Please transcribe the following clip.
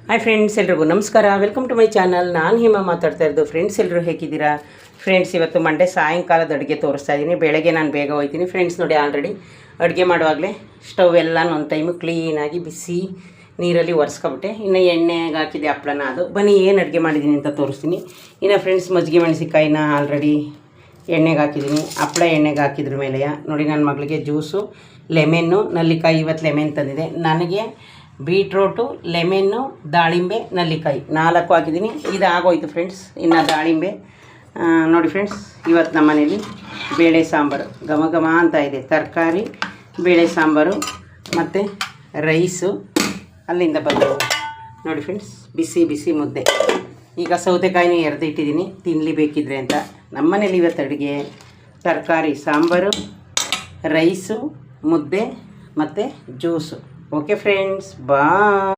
Hi friends, ಎಲ್ರಿಗೂ ನಮಸ್ಕಾರ. Welcome to my channel. ನಾನು ಹೇಮ ಮಾತಾಡ್ತಾ ಇರೋದು. ಫ್ರೆಂಡ್ಸ್ ಎಲ್ಲರೂ ಹೇಗಿದ್ದೀರಾ? ಫ್ರೆಂಡ್ಸ್, ಇವತ್ತು ಮಂಡೇ ಸಾಯಂಕಾಲದ ಅಡುಗೆ ತೋರಿಸ್ತಾ ಇದ್ದೀನಿ. ಬೆಳಗ್ಗೆ ನಾನು ಬೇಗ ಹೋಗ್ತೀನಿ. ಫ್ರೆಂಡ್ಸ್ ನೋಡಿ, ಆಲ್ರೆಡಿ ಅಡುಗೆ ಮಾಡುವಾಗಲೇ ಸ್ಟವ್ ಎಲ್ಲ ಒಂದು ಟೈಮು ಕ್ಲೀನಾಗಿ ಬಿಸಿ ನೀರಲ್ಲಿ ಒರೆಸ್ಕೊಬಿಟ್ಟೆ. ಇನ್ನು ಎಣ್ಣೆಗೆ ಹಾಕಿದೆ ಹಪ್ಳನ. ಅದು ಬನ್ನಿ ಏನು ಅಡುಗೆ ಮಾಡಿದ್ದೀನಿ ಅಂತ ತೋರಿಸ್ತೀನಿ. ಇನ್ನು ಫ್ರೆಂಡ್ಸ್, ಮಜ್ಜಿಗೆ ಮೆಣಸಿಕಾಯಿನ ಆಲ್ರೆಡಿ ಎಣ್ಣೆಗೆ ಹಾಕಿದ್ದೀನಿ. ಹಪ್ಳ ಎಣ್ಣೆಗೆ ಹಾಕಿದ್ರ ಮೇಲೆ ನೋಡಿ, ನನ್ನ ಮಗಳಿಗೆ ಜ್ಯೂಸು, ಲೆಮೆನ್ನು, ನಲ್ಲಿಕಾಯಿ. ಇವತ್ತು ಲೆಮೆನ್ ತಂದಿದೆ. ನನಗೆ ಬೀಟ್ರೋಟು, ಲೆಮೆನ್ನು, ದಾಳಿಂಬೆ, ನಲ್ಲಿಕಾಯಿ 4 ಹಾಕಿದ್ದೀನಿ. ಇದು ಆಗೋಯ್ತು ಫ್ರೆಂಡ್ಸ್. ಇನ್ನು ದಾಳಿಂಬೆ ನೋಡಿ ಫ್ರೆಂಡ್ಸ್, ಇವತ್ತು ನಮ್ಮ ಮನೇಲಿ ಬೇಳೆ ಸಾಂಬಾರು ಘಮ ಘಮ ಅಂತ ಇದೆ. ತರಕಾರಿ, ಬೇಳೆ ಸಾಂಬಾರು ಮತ್ತು ರೈಸು. ಅಲ್ಲಿಂದ ಬಂದು ನೋಡಿ ಫ್ರೆಂಡ್ಸ್, ಬಿಸಿ ಬಿಸಿ ಮುದ್ದೆ. ಈಗ ಸೌತೆಕಾಯಿನ ಎರೆದಿಟ್ಟಿದ್ದೀನಿ, ತಿನ್ನಲಿ ಬೇಕಿದ್ರೆ ಅಂತ. ನಮ್ಮ ಮನೇಲಿ ಇವತ್ತು ಅಡುಗೆ ತರಕಾರಿ ಸಾಂಬಾರು, ರೈಸು, ಮುದ್ದೆ ಮತ್ತು ಜ್ಯೂಸು. ಓಕೆ ಫ್ರೆಂಡ್ಸ್, ಬಾಯ್.